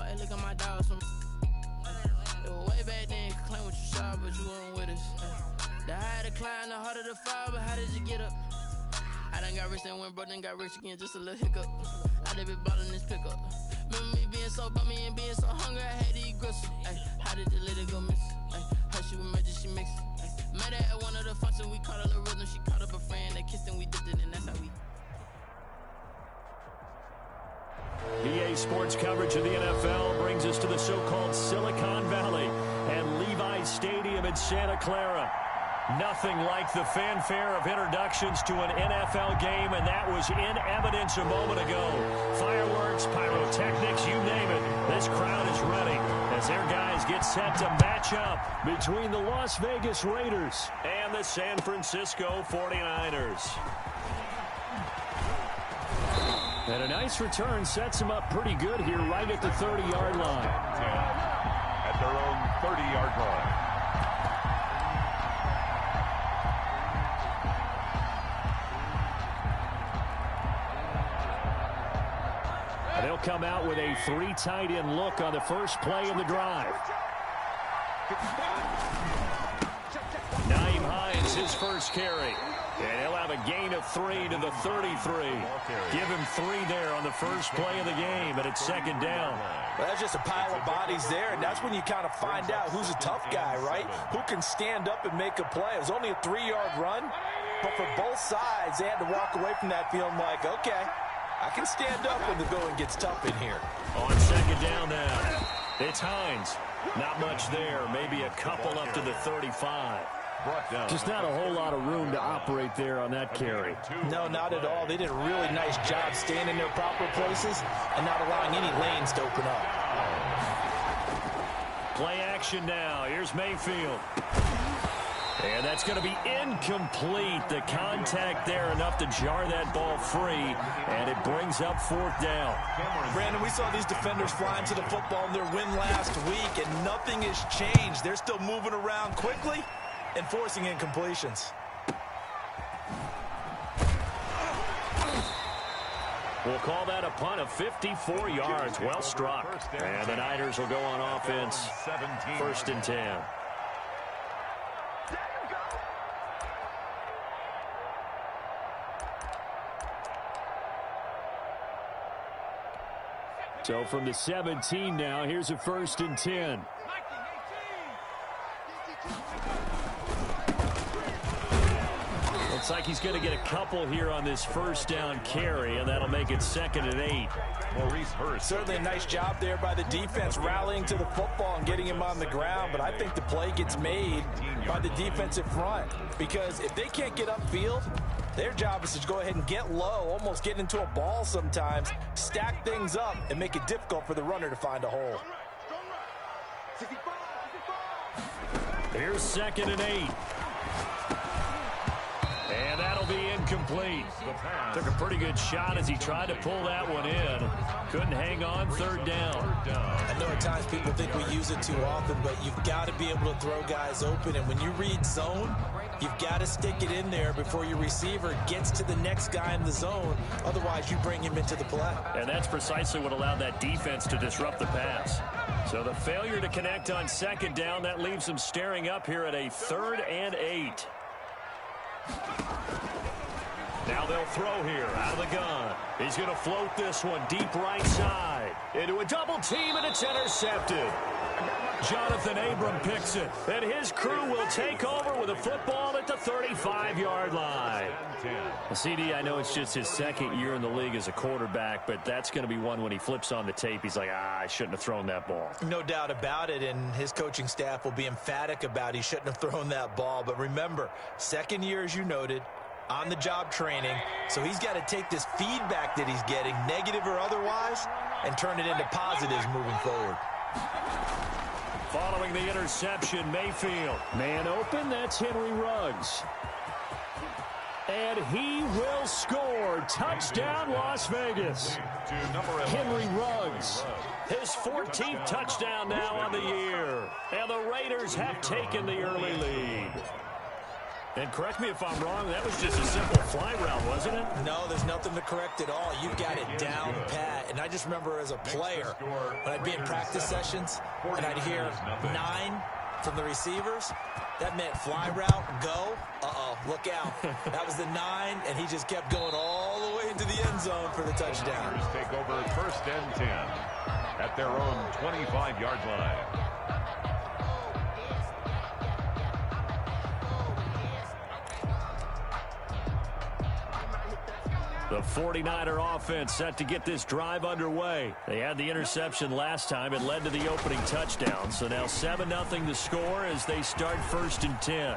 Hey, look at my dogs from way back then. You claim what you saw, but you weren't with us. The higher the climb, the harder the fall, but how did you get up? I done got rich and went broke, then got rich again, just a little hiccup. I done been ballin' this pickup. Remember me being so bummy and being so hungry, I had to eat gristle. Ay, how did the lady go miss? Ay, how she was magic, she mixed. Met her at one of the functions, we caught a little rhythm. She caught up a friend, they kissed and we dipped it, and that's how we. EA Sports coverage of the NFL brings us to the so-called Silicon Valley and Levi's Stadium in Santa Clara. Nothing like the fanfare of introductions to an NFL game, and that was in evidence a moment ago. Fireworks, pyrotechnics, you name it. This crowd is ready as their guys get set to match up between the Las Vegas Raiders and the San Francisco 49ers. And a nice return sets them up pretty good here right at the 30-yard line. At their own 30-yard line. And they'll come out with a 3 tight end look on the first play of the drive. Nyheim Hines, his first carry. And he'll have a gain of 3 to the 33. Give him 3 there on the first play of the game, and it's second down. Well, that's just a pile of bodies there, and that's when you kind of find out who's a tough guy, right? Who can stand up and make a play. It was only a 3-yard run, but for both sides, they had to walk away from that feeling like, okay, I can stand up when the going gets tough in here. On second down now, it's Hines. Not much there, maybe a couple up to the 35. Just not a whole lot of room to operate there on that carry. No, not at all. They did a really nice job staying in their proper places and not allowing any lanes to open up. Play action now. Here's Mayfield. And that's going to be incomplete. The contact there enough to jar that ball free, and it brings up 4th down. Brandon, we saw these defenders flying to the football in their win last week, and nothing has changed. They're still moving around quickly and forcing incompletions. We'll call that a punt of 54 yards. Well struck. And the Niners will go on offense. 1st and 10. So from the 17 now, here's a 1st and 10. Looks like he's going to get a couple here on this first down carry, and that'll make it 2nd and 8. Maurice Hurst. Certainly a nice job there by the defense rallying to the football and getting him on the ground, but I think the play gets made by the defensive front because if they can't get upfield, their job is to go ahead and get low, almost get into a ball sometimes, stack things up, and make it difficult for the runner to find a hole. Here's 2nd and 8. And that'll be incomplete. Took a pretty good shot as he tried to pull that one in. Couldn't hang on. 3rd down. I know at times people think we use it too often, but you've got to be able to throw guys open. And when you read zone, you've got to stick it in there before your receiver gets to the next guy in the zone. Otherwise, you bring him into the play. And that's precisely what allowed that defense to disrupt the pass. So the failure to connect on 2nd down, that leaves them staring up here at a 3rd and 8. Now they'll throw here out of the gun. He's going to float this one deep right side. Into a double team, and it's intercepted. Jonathan Abram picks it, and his crew will take over with a football at the 35-yard line. CD, I know it's just his 2nd year in the league as a quarterback, but that's going to be one when he flips on the tape. He's like, I shouldn't have thrown that ball. No doubt about it, and his coaching staff will be emphatic about he shouldn't have thrown that ball. But remember, 2nd year, as you noted, on-the-job training, so he's got to take this feedback that he's getting, negative or otherwise, and turn it into positives moving forward. Following the interception, Mayfield. Man open, that's Henry Ruggs. And he will score. Touchdown, Las Vegas. Henry Ruggs. His 14th touchdown now on the year. And the Raiders have taken the early lead. And correct me if I'm wrong, that was just a simple fly route, wasn't it? No, there's nothing to correct at all. You got it down pat. And I just remember as a player, when I'd be in practice sessions and I'd hear 9 from the receivers, that meant fly route, go. Uh-oh, look out. That was the 9, and he just kept going all the way into the end zone for the touchdown. Take over 1st and 10 at their own 25-yard line. The 49er offense set to get this drive underway. They had the interception last time. It led to the opening touchdown. So now 7-0 the score as they start 1st and 10.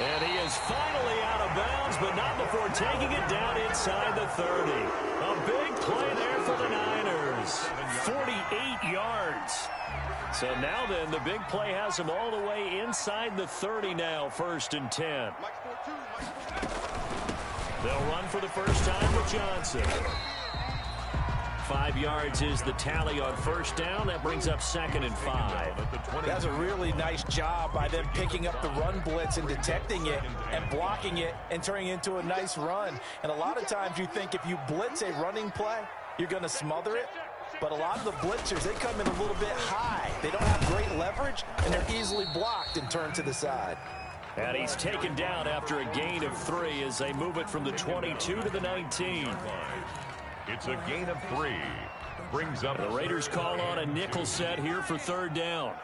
And he is finally out of bounds, but not before taking it down inside the 30. A big play there for the Niners. 48 yards. So now then, the big play has him all the way inside the 30 now, 1st and 10. They'll run for the first time with Johnson. 5 yards is the tally on 1st down. That brings up 2nd and 5. That's a really nice job by them picking up the run blitz and detecting it and blocking it and turning it into a nice run. And a lot of times you think if you blitz a running play, you're going to smother it. But a lot of the blitzers, they come in a little bit high. They don't have great leverage, and they're easily blocked and turned to the side. And he's taken down after a gain of 3 as they move it from the 22 to the 19. It's a gain of 3. Brings up the Raiders call on a nickel set here for 3rd down.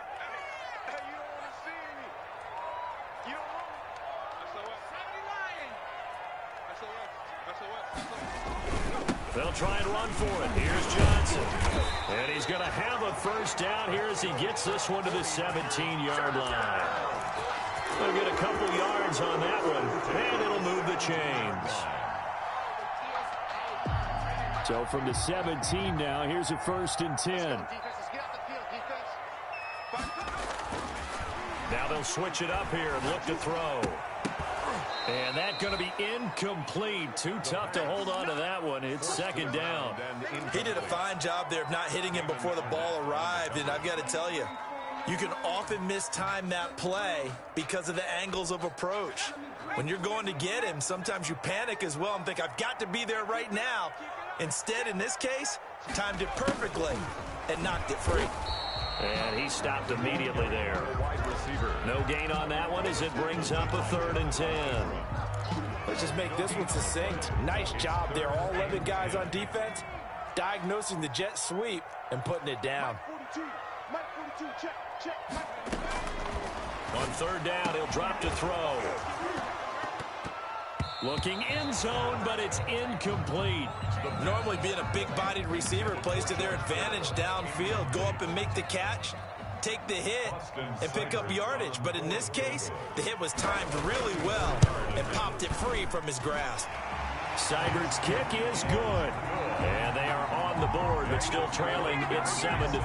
They'll try and run for it. Here's Johnson. And he's going to have a 1st down here as he gets this one to the 17-yard line. They'll get a couple yards on that one, and it'll move the chains. So from the 17 now, here's a 1st and 10. Now they'll switch it up here and look to throw. And that's going to be incomplete. Too tough to hold on to that one. It's 2nd down. He did a fine job there of not hitting him before the ball arrived. And I've got to tell you, you can often mistime that play because of the angles of approach. When you're going to get him, sometimes you panic as well and think, I've got to be there right now. Instead, in this case, timed it perfectly and knocked it free. And he stopped immediately there. No gain on that one as it brings up a 3rd and 10. Let's just make this one succinct. Nice job there. All 11 guys on defense diagnosing the jet sweep and putting it down. On 3rd down, he'll drop to throw. Looking end zone, but it's incomplete. Normally being a big-bodied receiver plays to their advantage downfield. Go up and make the catch, take the hit, and pick up yardage. But in this case, the hit was timed really well and popped it free from his grasp. Seibert's kick is good. And they are on the board, but still trailing. It's 7-3.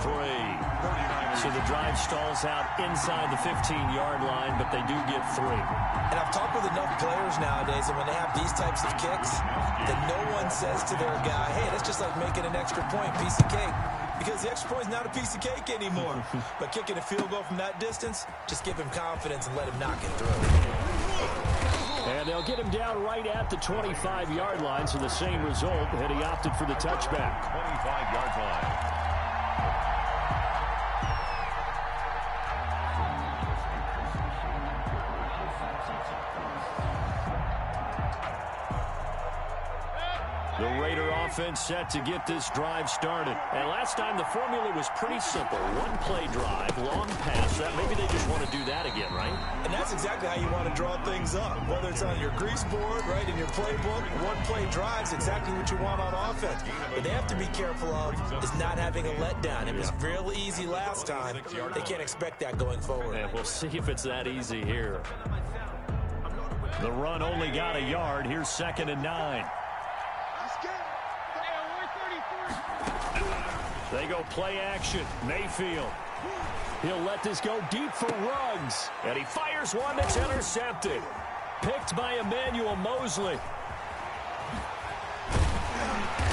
So the drive stalls out inside the 15-yard line, but they do get 3. And I've talked with enough players nowadays, and when they have these types of kicks, that no one says to their guy, hey, that's just like making an extra point, piece of cake. Because the extra point is not a piece of cake anymore. But kicking a field goal from that distance, just give him confidence and let him knock it through. And they'll get him down right at the 25-yard line, so the same result, and he opted for the touchback. 25-yard line. The Raider offense set to get this drive started. And last time the formula was pretty simple. One play drive, long pass. That maybe they just want to do that again, right? And that's exactly how you want to draw things up. Whether it's on your grease board, right, in your playbook, one play drive's exactly what you want on offense. But they have to be careful of is not having a letdown. It was real easy last time. They can't expect that going forward. And we'll see if it's that easy here. The run only got a yard. Here's 2nd and 9. They go play action. Mayfield. He'll let this go deep for Ruggs. And he fires one that's intercepted. Picked by Emmanuel Mosley.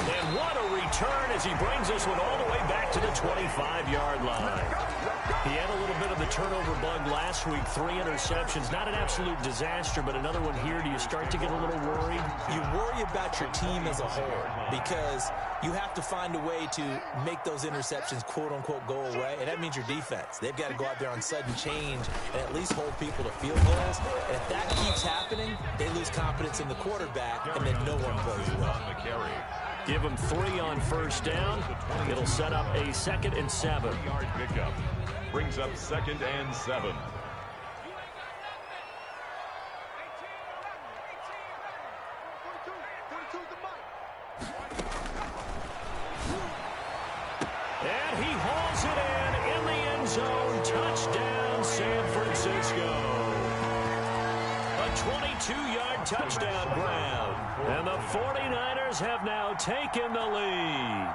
And what a return as he brings this one all the way back to the 25-yard line. He had a little bit of the turnover bug last week, 3 interceptions. Not an absolute disaster, but another one here. Do you start to get a little worried? You worry about your team as a whole because you have to find a way to make those interceptions, quote-unquote, go away, and that means your defense. They've got to go out there on sudden change and at least hold people to field goals. And if that keeps happening, they lose confidence in the quarterback, and then no one plays well. Give them 3 on first down. It'll set up a 2nd and 7. Yard pickup brings up 2nd and 7. And he hauls it in the end zone. Touchdown, San Francisco. A 22-yard touchdown grab. And the 49ers have now taken the lead.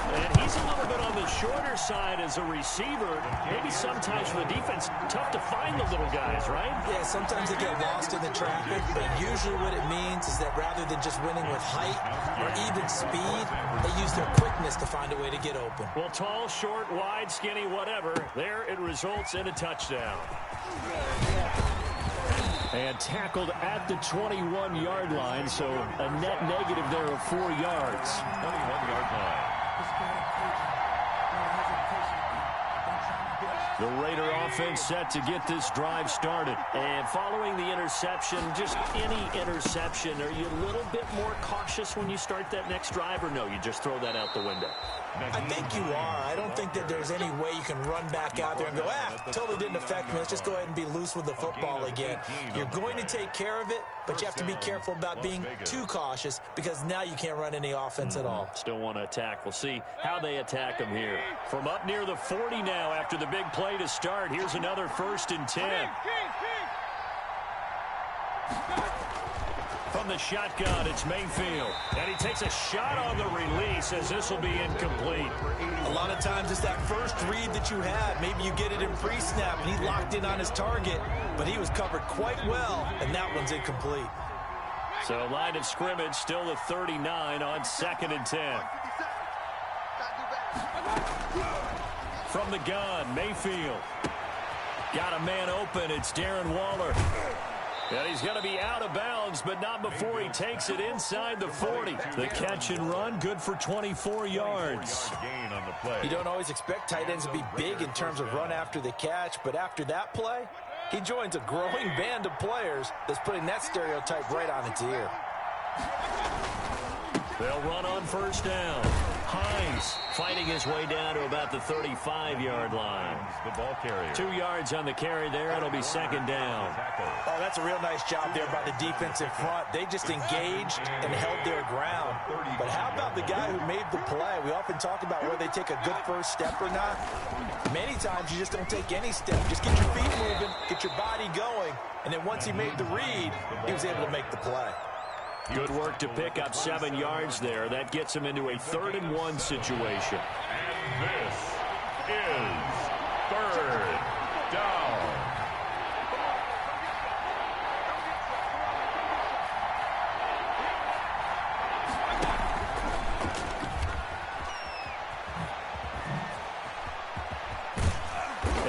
And he's a little bit on the shorter side as a receiver. Maybe sometimes for the defense, tough to find the little guys, right? Yeah, sometimes they get lost in the traffic, but usually what it means is that rather than just winning with height or even speed, they use their quickness to find a way to get open. Well, tall, short, wide, skinny, whatever. There it results in a touchdown. And tackled at the 21-yard line, so a net negative there of 4 yards. 21-yard line. The Raider offense set to get this drive started. And following the interception, just any interception, are you a little bit more cautious when you start that next drive, or no, you just throw that out the window? I think you are. I don't think that there's any way you can run back out there and go, totally didn't affect me. Let's just go ahead and be loose with the football again. You're going to take care of it, but you have to be careful about being too cautious because now you can't run any offense at all. Still want to attack. We'll see how they attack them here. From up near the 40 now after the big play to start. Here's another 1st and 10. From the shotgun, it's Mayfield. And he takes a shot on the release as this will be incomplete. A lot of times it's that first read that you have. Maybe you get it in pre-snap and he locked in on his target, but he was covered quite well, and that one's incomplete. So line of scrimmage still the 39 on 2nd and 10. From the gun, Mayfield. Got a man open. It's Darren Waller. And he's going to be out of bounds, but not before he takes it inside the 40. The catch and run, good for 24 yards. You don't always expect tight ends to be big in terms of run after the catch, but after that play, he joins a growing band of players that's putting that stereotype right on its ear. They'll run on first down. Hines fighting his way down to about the 35-yard line. The ball carrier. 2 yards on the carry there. It'll be 2nd down. Oh, that's a real nice job there by the defense in front. They just engaged and held their ground. But how about the guy who made the play? We often talk about whether they take a good first step or not. Many times you just don't take any step. Just get your feet moving, get your body going, and then once he made the read, he was able to make the play. Good work to pick up 7 yards there. That gets him into a 3rd and 1 situation. And this is 3rd down.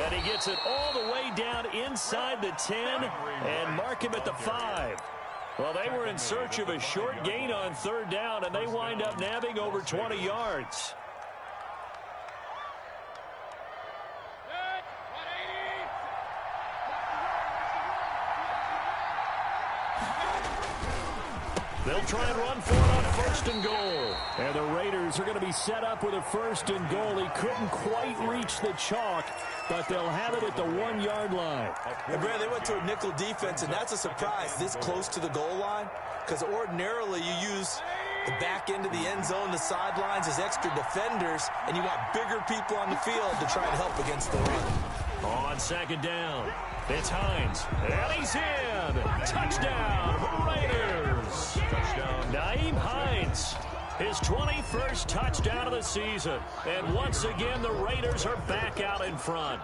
And he gets it all the way down inside the 10 and mark him at the 5. Well, they were in search of a short gain on 3rd down, and they wind up nabbing over 20 yards. They'll try and run for it on 1st and goal. And the Raiders are going to be set up with a 1st and goal. He couldn't quite reach the chalk, but they'll have it at the 1-yard line. And Brad, they went to a nickel defense, and that's a surprise this close to the goal line, because ordinarily you use the back end of the end zone, the sidelines as extra defenders, and you want bigger people on the field to try and help against the run. On 2nd down, it's Hines, and he's in. Touchdown, Raiders. Touchdown. Nyheim Hines, his 21st touchdown of the season. And once again, the Raiders are back out in front.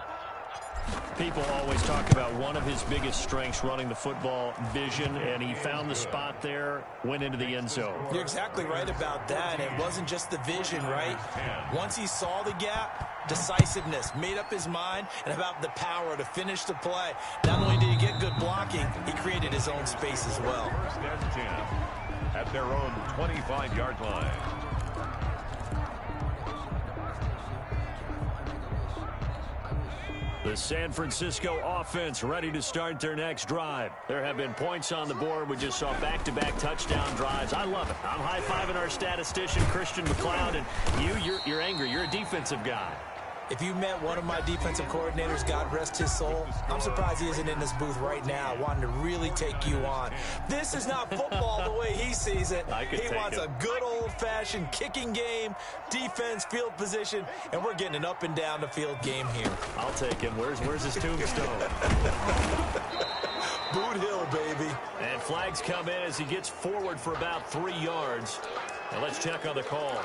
People always talk about one of his biggest strengths running the football, vision, and he found the spot there, went into the end zone. You're exactly right about that. It wasn't just the vision, right? Once he saw the gap, decisiveness, made up his mind, and about the power to finish the play. Not only did he get good blocking, he created his own space as well. First and 10 at their own 25-yard line. The San Francisco offense ready to start their next drive. There have been points on the board. We just saw back-to-back touchdown drives. I love it. I'm high-fiving our statistician, Christian McLeod, and you're angry. You're a defensive guy. If you met one of my defensive coordinators, God rest his soul, I'm surprised he isn't in this booth right now wanting to really take you on. This is not football the way he sees it. He wants a good old-fashioned kicking game, defense, field position, and we're getting an up-and-down-the-field game here. I'll take him. Where's his tombstone? Boot Hill, baby. And flags come in as he gets forward for about 3 yards. Now let's check on the call.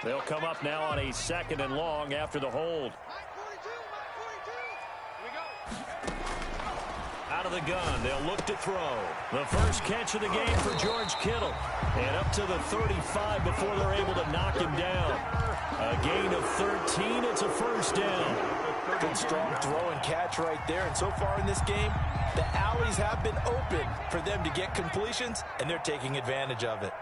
They'll come up now on a 2nd and long after the hold. Out of the gun, they'll look to throw. The first catch of the game for George Kittle. And up to the 35 before they're able to knock him down. A gain of 13, it's a first down. Good strong throw and catch right there. And so far in this game, the alleys have been open for them to get completions, and they're taking advantage of it.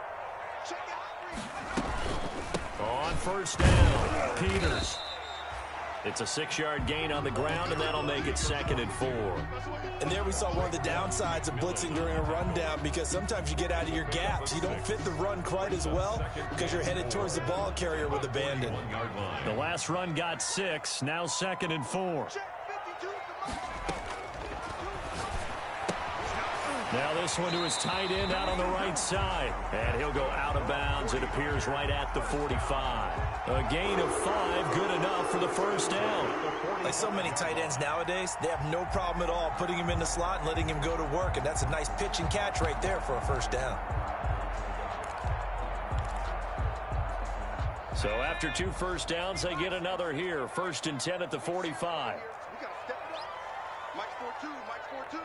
On first down, Peters. It's a 6-yard gain on the ground, and that'll make it 2nd and 4. And there we saw one of the downsides of blitzing during a rundown, because sometimes you get out of your gaps. You don't fit the run quite as well because you're headed towards the ball carrier with abandon. The last run got 6, now 2nd and 4. Now this one to his tight end out on the right side. And he'll go out of bounds. It appears right at the 45. A gain of 5, good enough for the first down. Like so many tight ends nowadays, they have no problem at all putting him in the slot and letting him go to work. And that's a nice pitch and catch right there for a first down. So after 2 first downs, they get another here. 1st and 10 at the 45. Mike's 4-2, Mike's 4-2.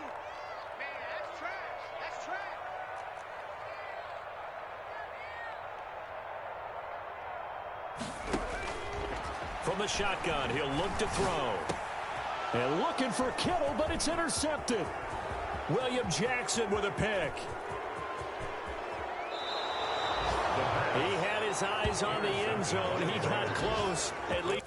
From the shotgun, he'll look to throw. And looking for Kittle, but it's intercepted. William Jackson with a pick. He had his eyes on the end zone. He got close, at least.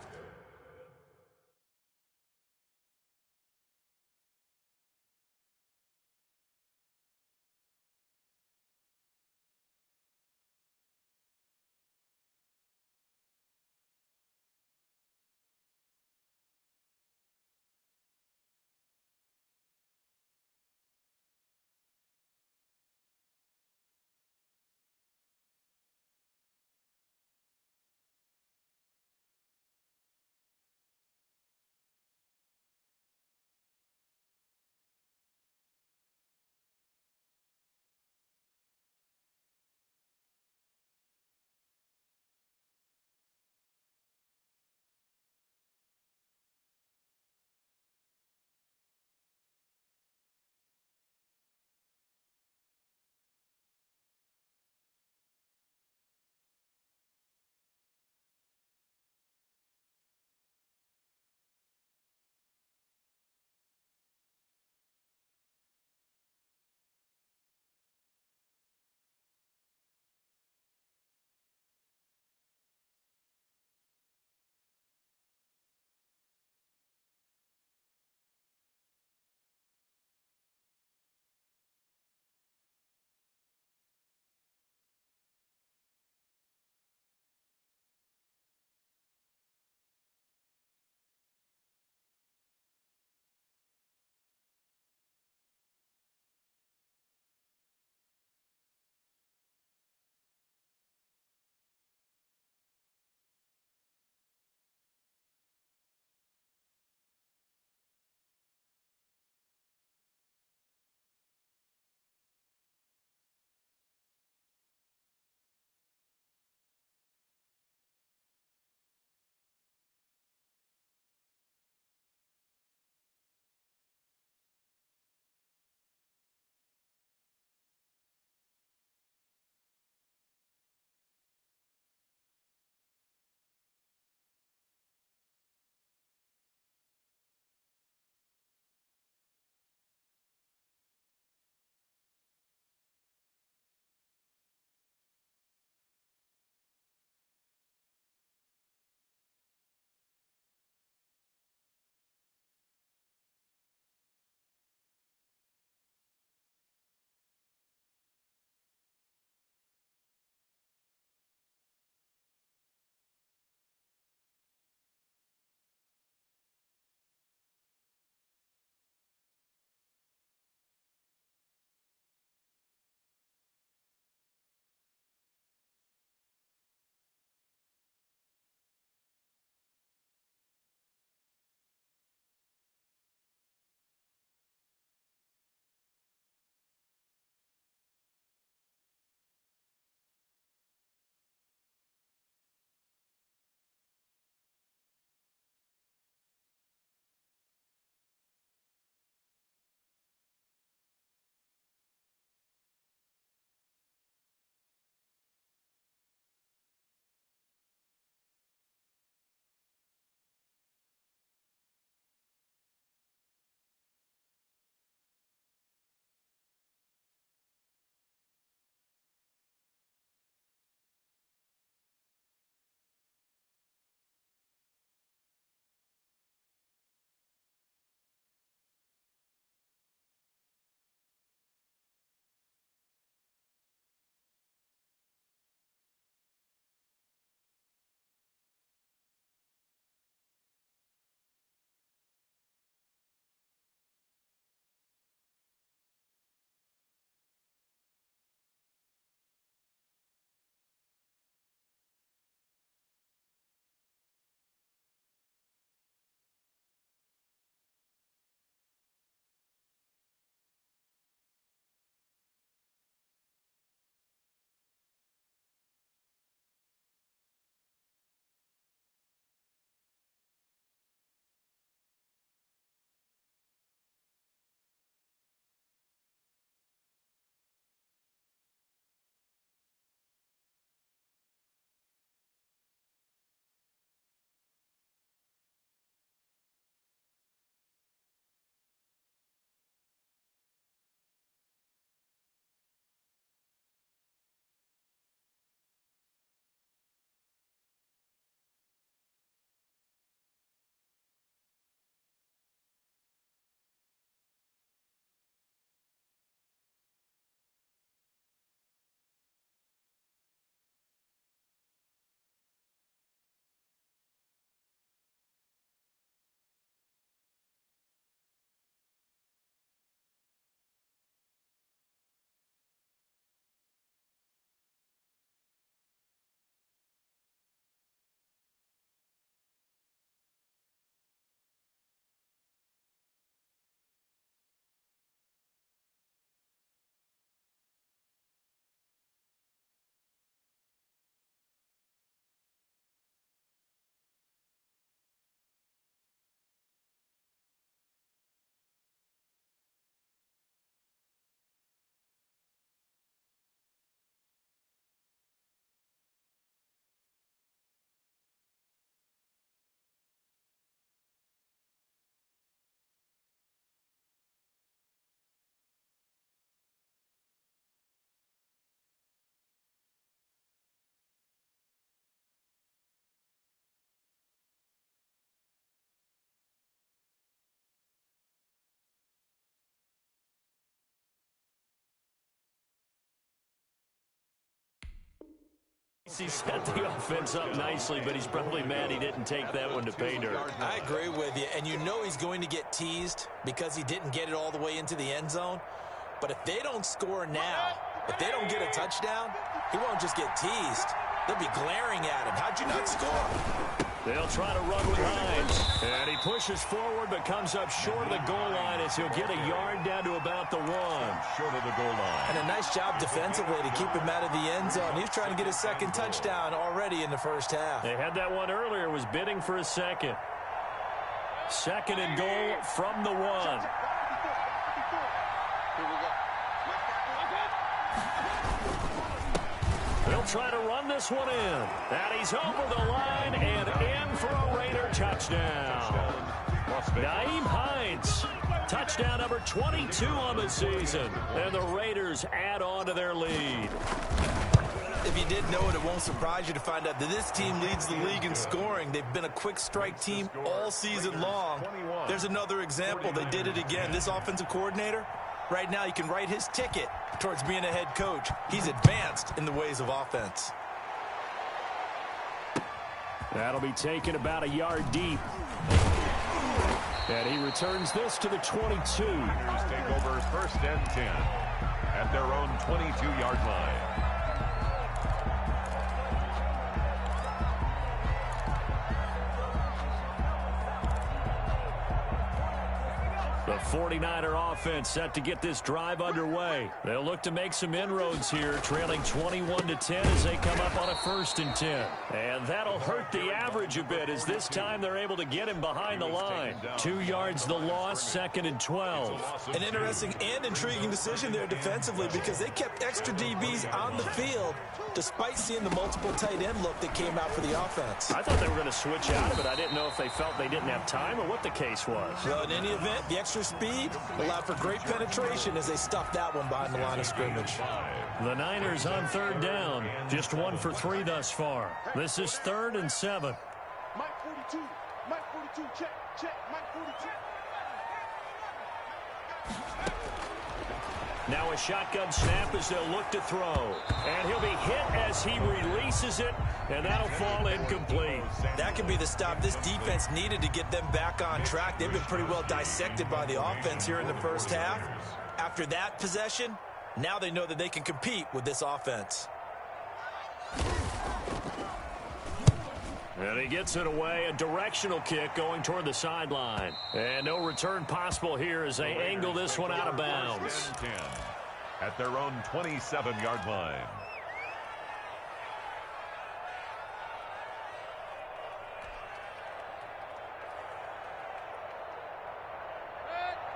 He set the offense up nicely, but he's probably mad he didn't take that one to pay dirt. I agree with you, and you know he's going to get teased because he didn't get it all the way into the end zone. But if they don't score now, if they don't get a touchdown, he won't just get teased. They'll be glaring at him. How'd you not score? They'll try to run with Hines. And he pushes forward but comes up short of the goal line as he'll get a yard down to about the 1. Short of the goal line. And a nice job defensively to keep him out of the end zone. He was trying to get his second touchdown already in the first half. They had that one earlier, was bidding for a second. Second and goal from the 1. They'll try to run this one in. And he's over the line and in for a Raider touchdown. Nyheim Hines, touchdown number 22 on the season. And the Raiders add on to their lead. If you didn't know it won't surprise you to find out that this team leads the league in scoring. They've been a quick strike team all season long. There's another example. They did it again. This offensive coordinator, right now, you can write his ticket towards being a head coach. He's advanced in the ways of offense. That'll be taken about a yard deep. And he returns this to the 22. Raiders take over first and 10 at their own 22-yard line. The 49er offense set to get this drive underway. They'll look to make some inroads here, trailing 21-10 as they come up on a 1st and 10. And that'll hurt the average a bit as this time they're able to get him behind the line. 2 yards the loss, 2nd and 12. An interesting and intriguing decision there defensively because they kept extra DBs on the field despite seeing the multiple tight end look that came out for the offense. I thought they were going to switch out of it. I didn't know if they felt they didn't have time or what the case was. Well, in any event, the extra speed allowed for great penetration as they stuffed that one behind the line of scrimmage. The Niners on 3rd down. Just 1 for 3 thus far. This is 3rd and 7. Mike 42. Mike 42. Check. Mike 42. Now a shotgun snap as they'll look to throw. And he'll be hit as he releases it, and that'll fall incomplete. That could be the stop this defense needed to get them back on track. They've been pretty well dissected by the offense here in the first half. After that possession, now they know that they can compete with this offense. And he gets it away, a directional kick going toward the sideline. And no return possible here as they angle this one out of bounds. At their own 27-yard line.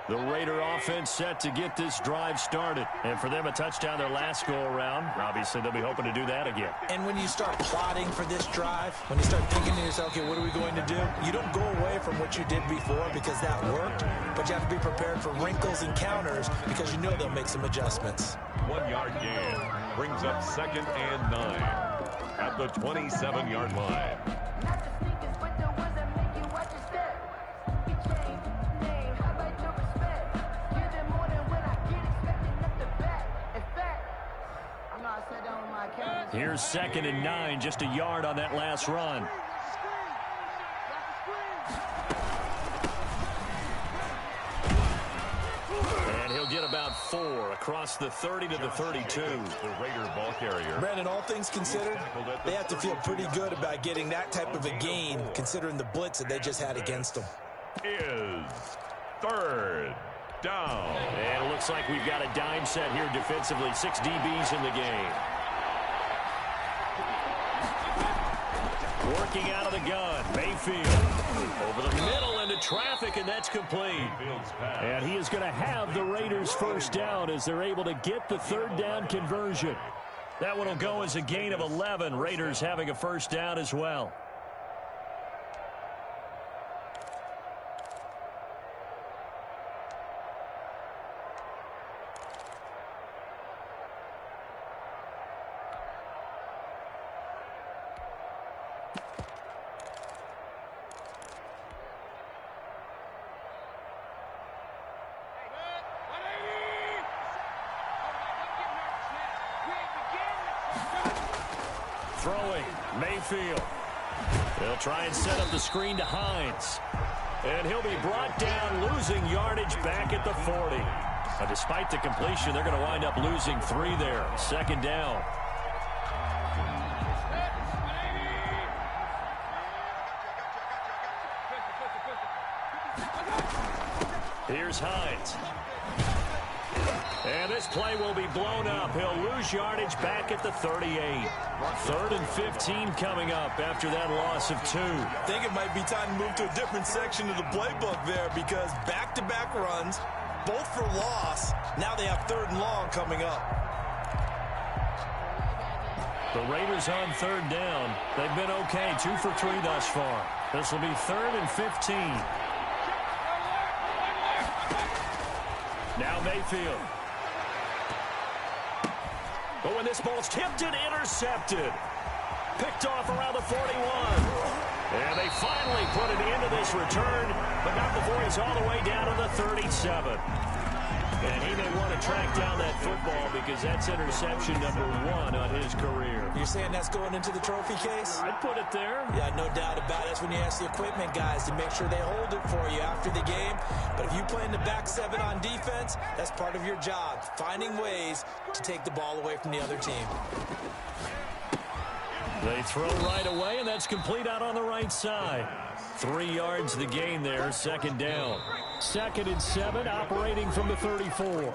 The Raider offense set to get this drive started. And for them, a touchdown their last go-around. Obviously, they'll be hoping to do that again. And when you start plotting for this drive, when you start thinking to yourself, okay, what are we going to do? You don't go away from what you did before because that worked, but you have to be prepared for wrinkles and counters because you know they'll make some adjustments. 1-yard gain brings up 2nd and 9 at the 27-yard line. Here's 2nd and 9, just a yard on that last run. And he'll get about 4 across the 30 to the 32. The Raider ball carrier. Brandon, all things considered, they have to feel pretty good about getting that type of a gain considering the blitz that they just had against them. Is 3rd down. And it looks like we've got a dime set here defensively. 6 DBs in the game. Working out of the gun, Mayfield. Over the middle into traffic, and that's complete. And he is going to have the Raiders first down as they're able to get the 3rd down conversion. That one will go as a gain of 11. Raiders having a first down as well. Mayfield. They'll try and set up the screen to Hines. And he'll be brought down, losing yardage back at the 40. Now, despite the completion, they're going to wind up losing 3 there. Second down. Here's Hines. And this play will be blown up. He'll lose yardage back at the 38. 3rd and 15 coming up after that loss of 2. I think it might be time to move to a different section of the playbook there, because back-to-back runs, both for loss. Now they have 3rd and long coming up. The Raiders on 3rd down. They've been okay, 2 for 3 thus far. This will be 3rd and 15. Now Mayfield. But when this ball's tipped and intercepted. Picked off around the 41. And they finally put it into this return, but not before he's all the way down to the 37. And he may want to track down that football because that's interception number 1 on his career. You're saying that's going into the trophy case? I'd put it there. Yeah, no doubt about it. That's when you ask the equipment guys to make sure they hold it for you after the game. But if you play in the back 7 on defense, that's part of your job, finding ways to take the ball away from the other team. They throw right away, and that's complete out on the right side. 3 yards the gain there, second down. 2nd and 7, operating from the 34.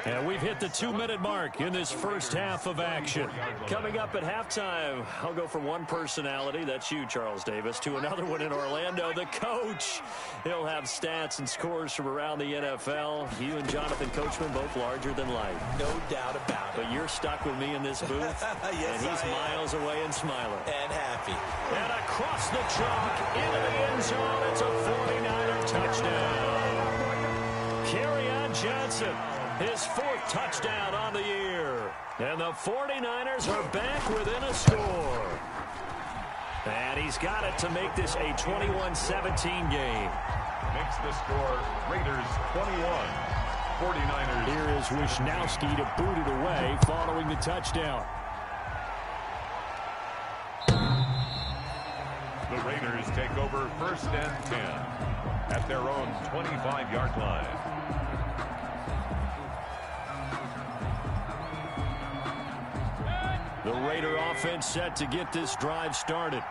And we've hit the 2-minute mark in this first half of action. Coming up at halftime, I'll go from one personality, that's you, Charles Davis, to another one in Orlando, the coach. He'll have stats and scores from around the NFL. You and Jonathan Coachman, both larger than life. No doubt about it. But you're stuck with me in this booth, yes, and he's miles away and smiling. And happy. And across the chalk, into the end zone, it's a 49er touchdown. Kerryon Johnson, his 4th touchdown on the year. And the 49ers are back within a score. And he's got it to make this a 21-17 game. Makes the score Raiders 21, 49ers. Here is Wisnowski to boot it away following the touchdown. The Raiders take over 1st and 10 at their own 25-yard line. The Raider offense set to get this drive started.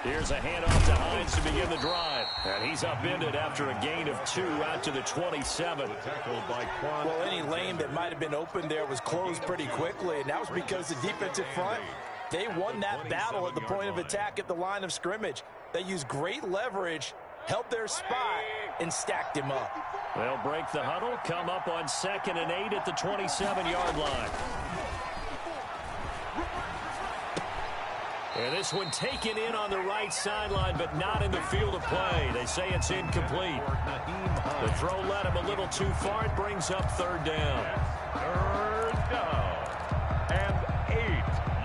Here's a handoff to Hines to begin the drive. And he's upended after a gain of 2 out to the 27. Well, any lane that might have been open there was closed pretty quickly, and that was because the defensive front, they won that battle at the point of attack at the line of scrimmage. They used great leverage, held their spot, and stacked him up. They'll break the huddle, come up on 2nd and 8 at the 27-yard line. And this one taken in on the right sideline, but not in the field of play. They say it's incomplete. The throw led him a little too far. It brings up 3rd down. 3rd down and 8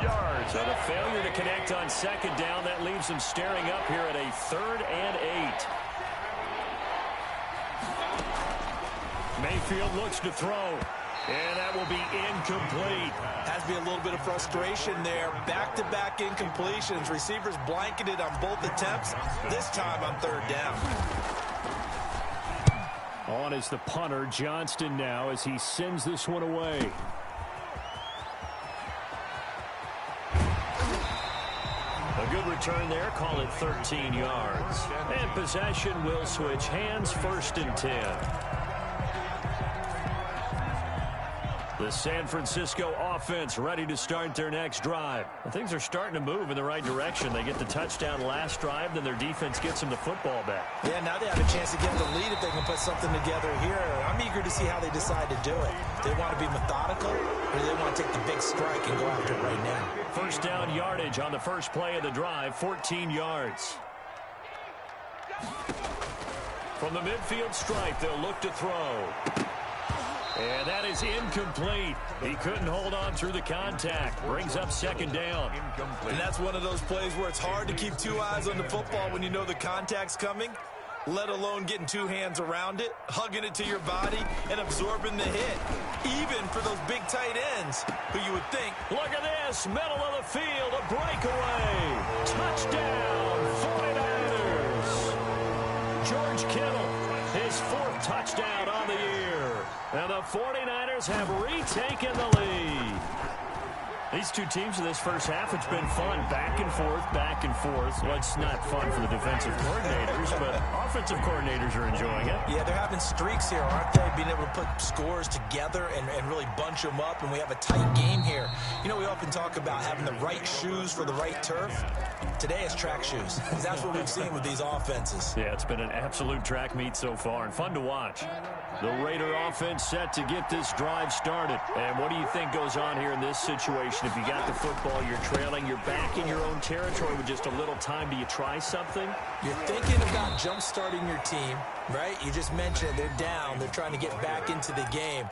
yards. So the failure to connect on 2nd down, that leaves them staring up here at a 3rd and 8. Mayfield looks to throw, and that will be incomplete. Has to be a little bit of frustration there. Back-to-back incompletions. Receivers blanketed on both attempts, this time on 3rd down. On is the punter, Johnston, now as he sends this one away. A good return there, call it 13 yards. And possession will switch hands, 1st and 10. The San Francisco offense ready to start their next drive. Well, things are starting to move in the right direction. They get the touchdown last drive, then their defense gets them the football back. Yeah, now they have a chance to get the lead if they can put something together here. I'm eager to see how they decide to do it. Do they want to be methodical, or do they want to take the big strike and go after it right now? 1st down yardage on the first play of the drive, 14 yards. From the midfield stripe, they'll look to throw. And that is incomplete. He couldn't hold on through the contact. Brings up 2nd down. And that's one of those plays where it's hard to keep 2 eyes on the football when you know the contact's coming. let alone getting two hands around it, hugging it to your body, and absorbing the hit, even for those big tight ends who you would think. Look at this, middle of the field, a breakaway. Touchdown, 49ers. George Kittle, his fourth touchdown on the year. And the 49ers have retaken the lead. These two teams in this first half, it's been fun. Back and forth, back and forth. Well, it's not fun for the defensive coordinators, but offensive coordinators are enjoying it. Yeah, they're having streaks here, aren't they? Being able to put scores together and really bunch them up, and we have a tight game here. You know, we often talk about having the right shoes for the right turf. Today it's track shoes. That's what we've seen with these offenses. Yeah, it's been an absolute track meet so far, and fun to watch. The Raider offense set to get this drive started. And what do you think goes on here in this situation? If you got the football, you're trailing, you're back in your own territory with just a little time. Do you try something? You're thinking about jump-starting your team, right? You just mentioned they're down. They're trying to get back into the game.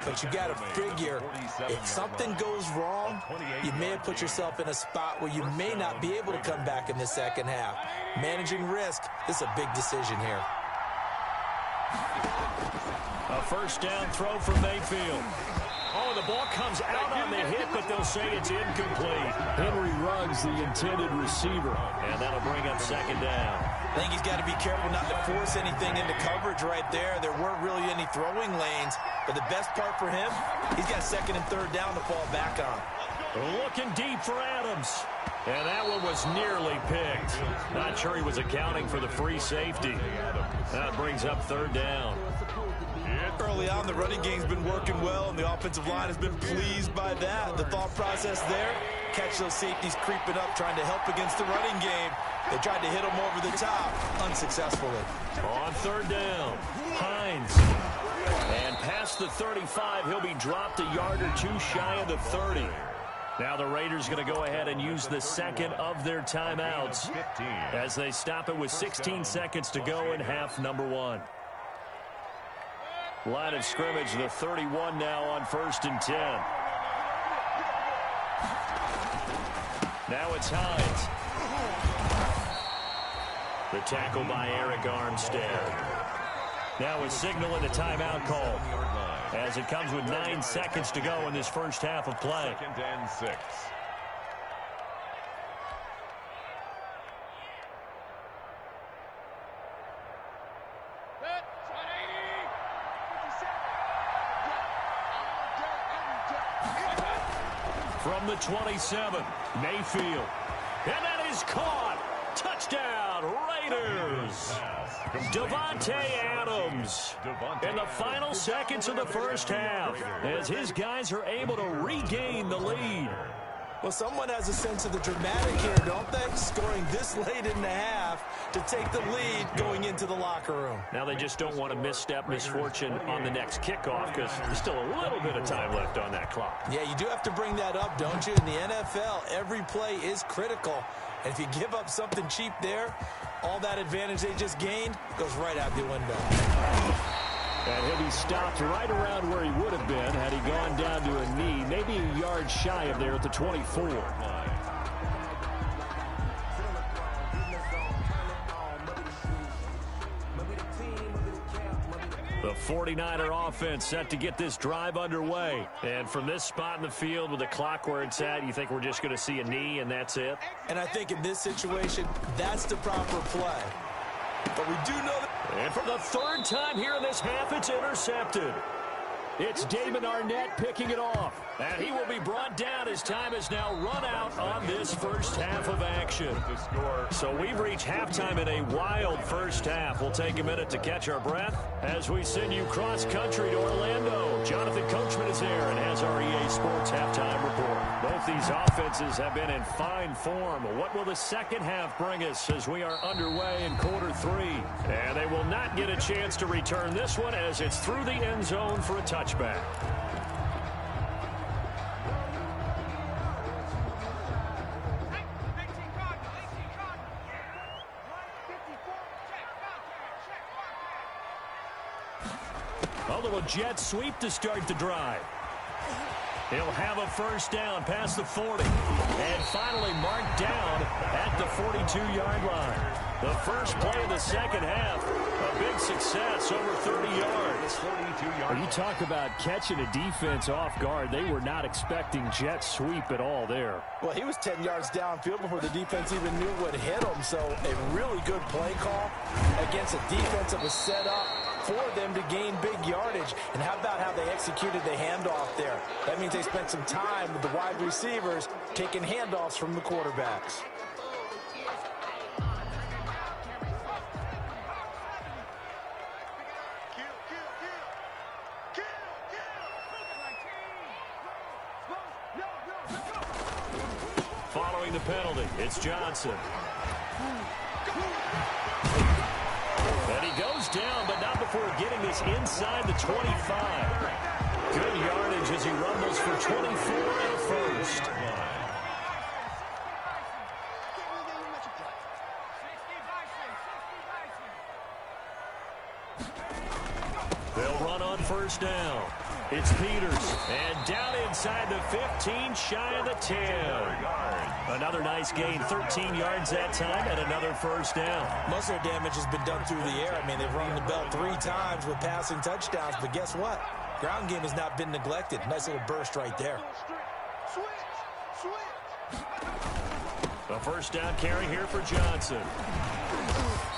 But you got to figure, if something goes wrong, you may have put yourself in a spot where you may not be able to come back in the second half. Managing risk, this is a big decision here. A first down throw from Mayfield. Oh, the ball comes out on the hit, but they'll say it's incomplete. Henry Ruggs, the intended receiver, and that'll bring up second down. I think he's got to be careful not to force anything into coverage right there. There weren't really any throwing lanes, but the best part for him, he's got second and third down to fall back on. Looking deep for Adams. And that one was nearly picked. Not sure he was accounting for the free safety. That brings up third down. Early on, the running game's been working well, and the offensive line has been pleased by that. The thought process there, catch those safeties creeping up, trying to help against the running game. They tried to hit them over the top, unsuccessfully. On third down, Hines. And past the 35, he'll be dropped a yard or two shy of the 30. Now the Raiders going to go ahead and use the second of their timeouts as they stop it with 16 seconds to go in half number one. Line of scrimmage, the 31 now on 1st and 10. Now it's Hines. The tackle by Eric Armstead. Now a signal and a timeout call as it comes with 9 seconds to go in this first half of play. 2nd and 6. From the 27, Mayfield. And that is caught. Touchdown, Raiders. Davante Adams in the final seconds of the first half as his guys are able to regain the lead. Well, someone has a sense of the dramatic here, don't they? Scoring this late in the half to take the lead going into the locker room. Now they just don't want to misstep misfortune on the next kickoff because there's still a little bit of time left on that clock. Yeah, you do have to bring that up, don't you? In the NFL, every play is critical. And if you give up something cheap there, all that advantage they just gained goes right out the window. And he'll be stopped right around where he would have been had he gone down to a knee, maybe a yard shy of there at the 24. The 49er offense set to get this drive underway. And from this spot in the field with the clock where it's at, you think we're just going to see a knee and that's it? And I think in this situation, that's the proper play. But we do know that. And for the third time here in this half, it's intercepted. It's Damon Arnett picking it off. And he will be brought down as time has now run out on this first half of action. So we've reached halftime in a wild first half. We'll take a minute to catch our breath as we send you cross-country to Orlando. Jonathan Coachman is there and has our EA Sports halftime report. Both these offenses have been in fine form. What will the second half bring us as we are underway in quarter three? And they will not get a chance to return this one as it's through the end zone for a touchback. A little jet sweep to start the drive. He'll have a first down past the 40. And finally marked down at the 42-yard line. The first play of the second half. A big success, over 30 yards. 42 yards. When you talk about catching a defense off guard, they were not expecting jet sweep at all there. Well, he was 10 yards downfield before the defense even knew what hit him. So a really good play call against a defense that was set up for them to gain big yardage. And how about how they executed the handoff there? That means they spent some time with the wide receivers taking handoffs from the quarterbacks. Following the penalty, it's Johnson. And he goes down, but not before getting this inside the 25. Good yardage as he rumbles for 24 and a first. They'll run on first down. It's Peters, and down inside the 15, shy of the 10. Another nice gain, 13 yards that time, and another first down. Most of their damage has been done through the air. I mean, they've rung the bell 3 times with passing touchdowns, but guess what? Ground game has not been neglected. Nice little burst right there. A first down carry here for Johnson.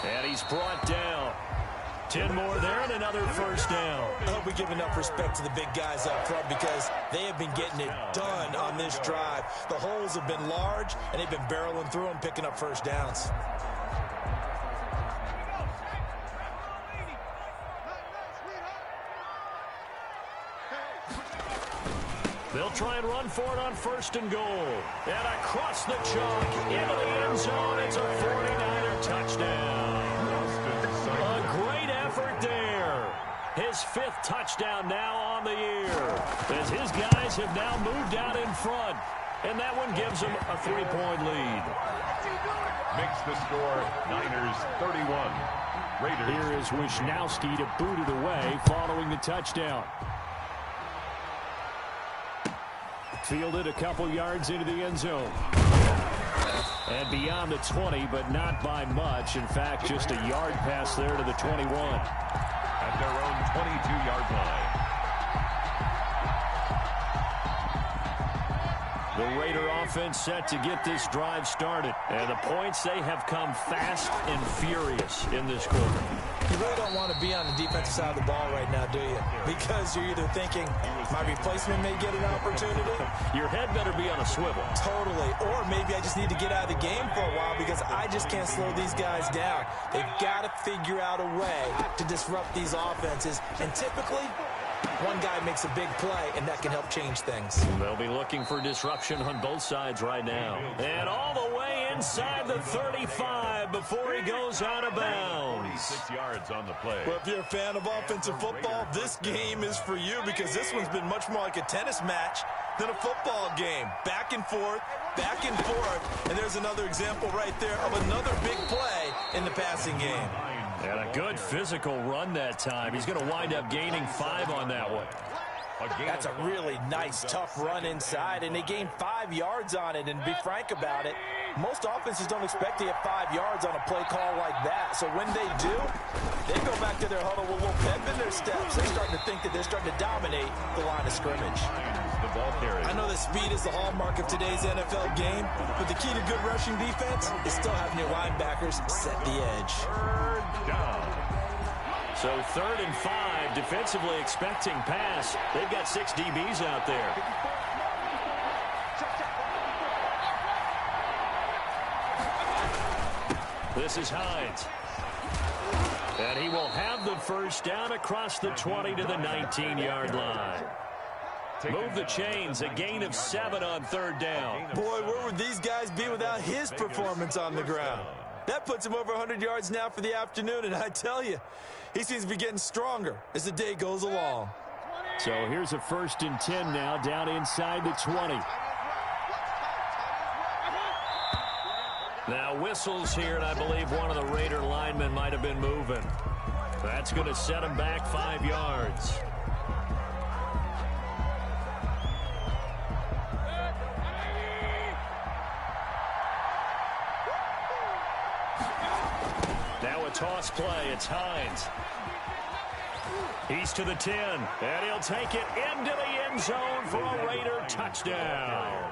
And he's brought down. 10 more there and another first down. I hope we give enough respect to the big guys up front because they have been getting it done on this drive. The holes have been large, and they've been barreling through them, picking up first downs. They'll try and run for it on first and goal. And across the chalk into the end zone. It's a 49er touchdown. A great effort there. His 5th touchdown now on the year. As his guys have now moved out in front. And that one gives them a 3-point lead. Makes the score Niners 31. Raiders. Here is Wisnowski to boot it away following the touchdown. Fielded a couple yards into the end zone. And beyond the 20, but not by much. In fact, just a yard pass there to the 21. At their own 22-yard line. The Raider offense set to get this drive started. And the points, they have come fast and furious in this quarter. You really don't want to be on the defensive side of the ball right now, do you? Because you're either thinking, my replacement may get an opportunity. Your head better be on a swivel. Totally. Or maybe I just need to get out of the game for a while because I just can't slow these guys down. They've got to figure out a way to disrupt these offenses. And typically, one guy makes a big play, and that can help change things. They'll be looking for disruption on both sides right now. And all the way inside the 35 before he goes out of bounds. 6 yards on the play. Well, if you're a fan of offensive football, this game is for you because this one's been much more like a tennis match than a football game. Back and forth, and there's another example right there of another big play in the passing game. And a good physical run that time. He's going to wind up gaining 5 on that one. That's a really nice, tough run inside, and they gained 5 yards on it. And to be frank about it, most offenses don't expect to get 5 yards on a play call like that. So when they do, they go back to their huddle with a little pep in their steps. They're starting to think that they're starting to dominate the line of scrimmage. I know that speed is the hallmark of today's NFL game, but the key to good rushing defense is still having your linebackers set the edge. So 3rd and 5, defensively expecting pass. They've got 6 DBs out there. This is Hines. And he will have the first down across the 20 to the 19-yard line. Move the chains, a gain of 7 on 3rd down. Boy, where would these guys be without his performance on the ground? That puts him over 100 yards now for the afternoon, and I tell you, he seems to be getting stronger as the day goes along. So here's a 1st and 10 now, down inside the 20. Now whistles here, and I believe one of the Raider linemen might have been moving. That's going to set him back 5 yards. toss play. It's Hines. He's to the 10, and he'll take it into the end zone for a Raider touchdown.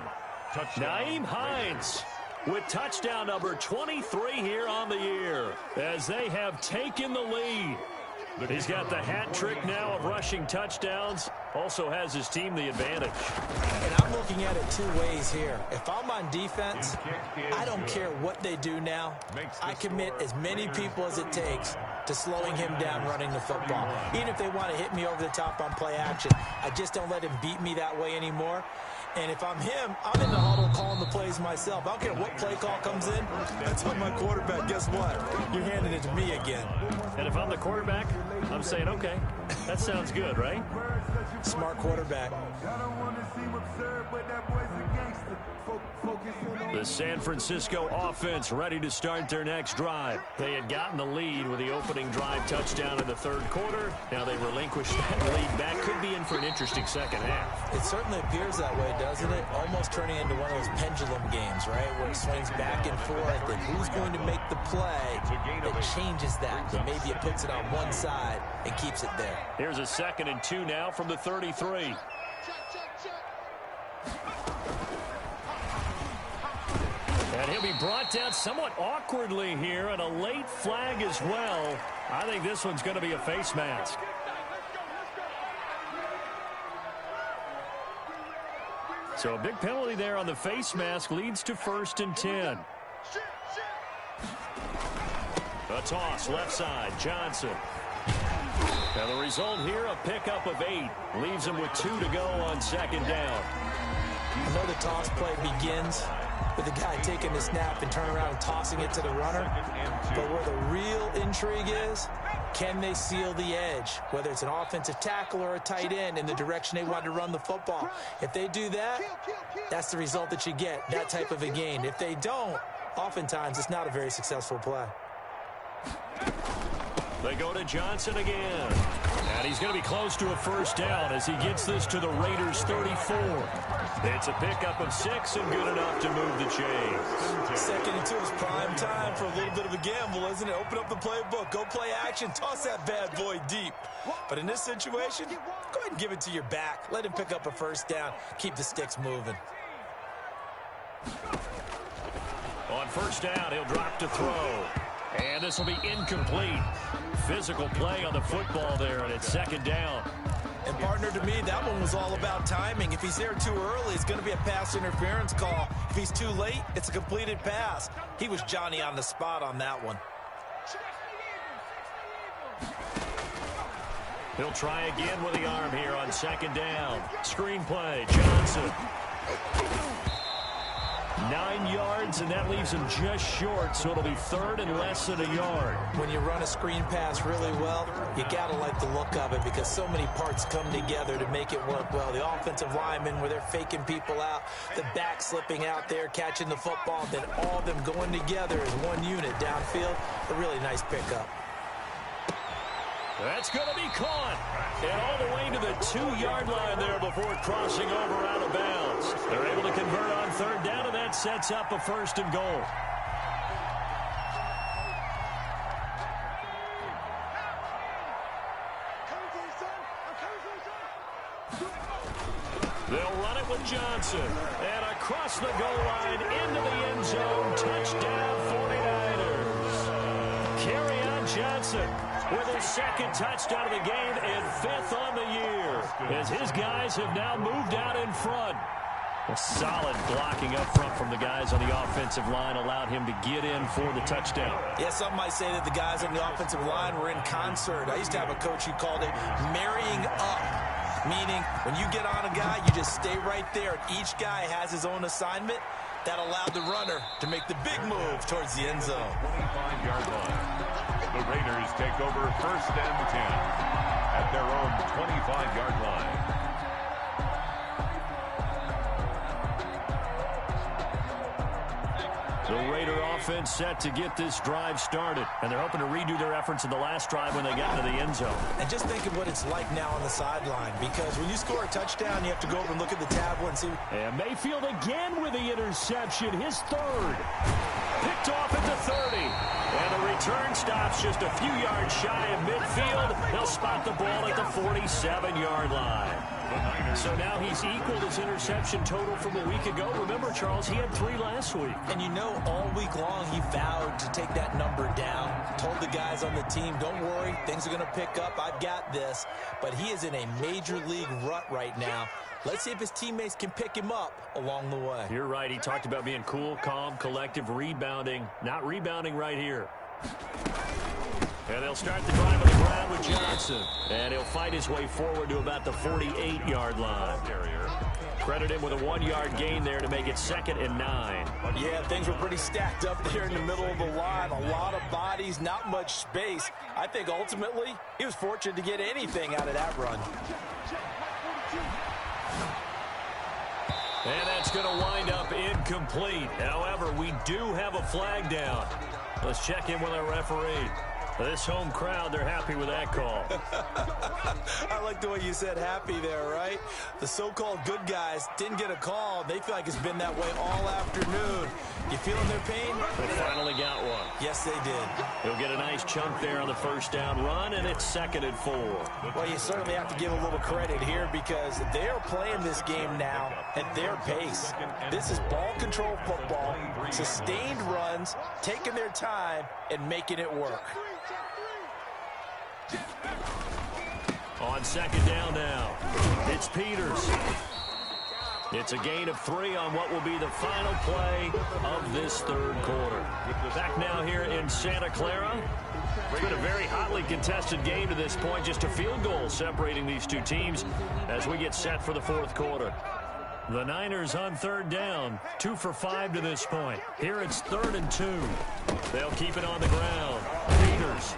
Nyheim Hines with touchdown number 23 here on the year as they have taken the lead. He's got the hat trick now of rushing touchdowns. Also has his team the advantage. And I'm looking at it two ways here. If I'm on defense, I don't care what they do now. I commit as many people as it takes to slowing him down running the football. Even if they want to hit me over the top on play action, I just don't let him beat me that way anymore. And if I'm him, I'm in the huddle calling the plays myself. I don't care what play call comes in. That's on my quarterback. Guess what? You're handing it to me again. And if I'm the quarterback, I'm saying, okay, that sounds good, right? Smart quarterback. The San Francisco offense ready to start their next drive. They had gotten the lead with the opening drive touchdown in the third quarter. Now they relinquished that lead back. Could be in for an interesting second half. It certainly appears that way, doesn't it? Almost turning into one of those pendulum games, right? Where it swings back and forth, and who's going to make the play that changes that? And maybe it puts it on one side and keeps it there. Here's a 2nd and 2 now from the 33. And he'll be brought down somewhat awkwardly here, and a late flag as well. I think this one's going to be a face mask. So a big penalty there on the face mask leads to 1st and 10. A toss, left side, Johnson. Now the result here, a pickup of 8. Leaves him with 2 to go on 2nd down. I know the toss play begins with the guy taking the snap and turning around and tossing it to the runner. But where the real intrigue is, can they seal the edge? Whether it's an offensive tackle or a tight end in the direction they want to run the football. If they do that, that's the result that you get, that type of a gain. If they don't, oftentimes it's not a very successful play. They go to Johnson again. And he's going to be close to a 1st down as he gets this to the Raiders' 34. It's a pickup of 6 and good enough to move the chains. 2nd and 2 is prime time for a little bit of a gamble, isn't it? Open up the playbook, go play action, toss that bad boy deep. But in this situation, go ahead and give it to your back. Let him pick up a 1st down. Keep the sticks moving. On 1st down, he'll drop to throw. And this will be incomplete. Physical play on the football there, and it's 2nd down. And partner, to me, that one was all about timing. If he's there too early, it's going to be a pass interference call. If he's too late, it's a completed pass. He was Johnny on the spot on that one. He'll try again with the arm here on 2nd down. Screen play, Johnson. 9 yards, and that leaves him just short, so it'll be 3rd and less than a yard. When you run a screen pass really well, you got to like the look of it because so many parts come together to make it work well. The offensive linemen, where they're faking people out, the back slipping out there, catching the football, then all of them going together as one unit downfield. A really nice pickup. That's going to be caught. And all the way to the 2-yard line there before crossing over out of bounds. They're able to convert on 3rd down, and that sets up a 1st and goal. They'll run it with Johnson. And across the goal line into the end zone. Touchdown 49ers. Carry on Johnson with his 2nd touchdown of the game and 5th on the year, as his guys have now moved out in front. A solid blocking up front from the guys on the offensive line allowed him to get in for the touchdown. Yeah, some might say that the guys on the offensive line were in concert. I used to have a coach who called it marrying up, meaning when you get on a guy, you just stay right there. Each guy has his own assignment. That allowed the runner to make the big move towards the end zone. 25-yard line. The Raiders take over 1st and 10 at their own 25-yard line. The Raider offense set to get this drive started, and they're hoping to redo their efforts in the last drive when they got into the end zone. And just think of what it's like now on the sideline, because when you score a touchdown, you have to go over and look at the tablet and see. And Mayfield again with the interception, his 3rd. Picked off at the 30. And And the return stops just a few yards shy of midfield. They'll spot the ball at the 47-yard line. So now he's equaled his interception total from a week ago. Remember, Charles, he had 3 last week. And you know, all week long he vowed to take that number down. Told the guys on the team, don't worry, things are going to pick up. I've got this. But he is in a major league rut right now. Let's see if his teammates can pick him up along the way. You're right. He talked about being cool, calm, collective, rebounding. Not rebounding right here. And they'll start the drive on the ground with Johnson. And he'll fight his way forward to about the 48-yard line. Credit him with a 1-yard gain there to make it 2nd and 9. Yeah, things were pretty stacked up there in the middle of the line. A lot of bodies, not much space. I think ultimately he was fortunate to get anything out of that run. And that's going to wind up incomplete. However, we do have a flag down. Let's check in with our referee. This home crowd, they're happy with that call. I like the way you said happy there, right? The so-called good guys didn't get a call. They feel like it's been that way all afternoon. You feeling their pain? They finally got one. Yes, they did. He'll get a nice chunk there on the first down run, and it's 2nd and 4. Well, you certainly have to give a little credit here because they're playing this game now at their pace. This is ball control football, sustained runs, taking their time, and making it work. On 2nd down now, it's Peters. It's a gain of 3 on what will be the final play of this 3rd quarter. Back now here in Santa Clara. It's been a very hotly contested game to this point. Just a field goal separating these two teams as we get set for the 4th quarter. The Niners on 3rd down, 2 for 5 to this point. Here it's 3rd and 2. They'll keep it on the ground. Peters,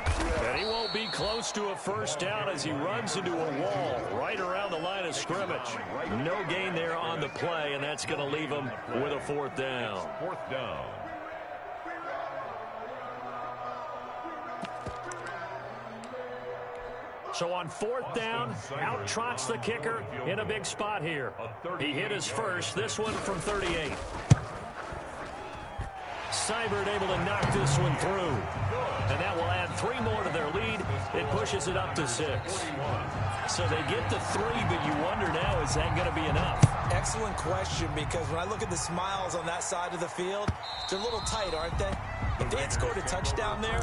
and he won't be close to a first down as he runs into a wall right around the line of scrimmage. No gain there on the play, and that's going to leave him with a 4th down. 4th down. So on 4th down, out trots the kicker in a big spot here. He hit his first, this one from 38. Seibert able to knock this one through. And that will add 3 more to their lead. It pushes it up to 6. So they get to 3, but you wonder now, is that going to be enough? Excellent question, because when I look at the smiles on that side of the field, they're a little tight, aren't they? If they had scored a touchdown there,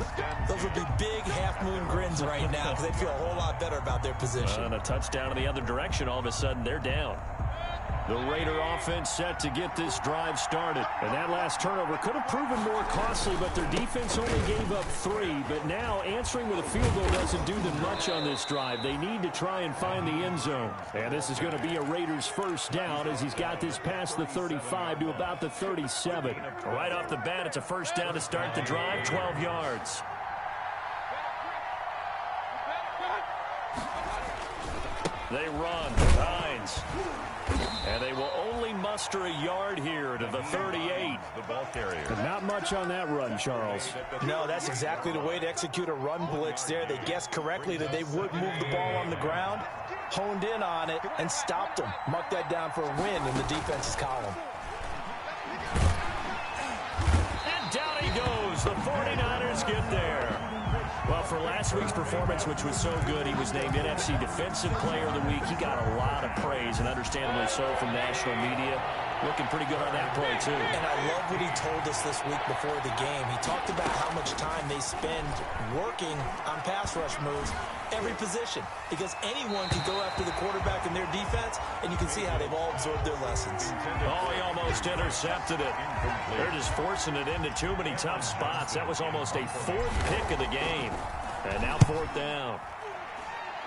those would be big half-moon grins right now because they'd feel a whole lot better about their position. And a touchdown in the other direction, all of a sudden they're down. The Raider offense set to get this drive started. And that last turnover could have proven more costly, but their defense only gave up 3. But now answering with a field goal doesn't do them much on this drive. They need to try and find the end zone. And this is going to be a Raiders first down as he's got this past the 35 to about the 37. Right off the bat, it's a first down to start the drive, 12 yards. They run. Hines. And they will only muster a yard here to the 38. The ball carrier. Not much on that run, Charles. No, that's exactly the way to execute a run blitz there. They guessed correctly that they would move the ball on the ground, honed in on it, and stopped them. Mark that down for a win in the defense's column. And down he goes. The 49ers get there. Well, for last week's performance, which was so good, he was named NFC Defensive Player of the Week. He got a lot of praise, and understandably so, from national media. Looking pretty good on that play, too. And I love what he told us this week before the game. He talked about how much time they spend working on pass rush moves, every position, because anyone can go after the quarterback in their defense, and you can see how they've all absorbed their lessons. Oh, he almost intercepted it. They're just forcing it into too many tough spots. That was almost a 4th pick of the game. And now 4th down.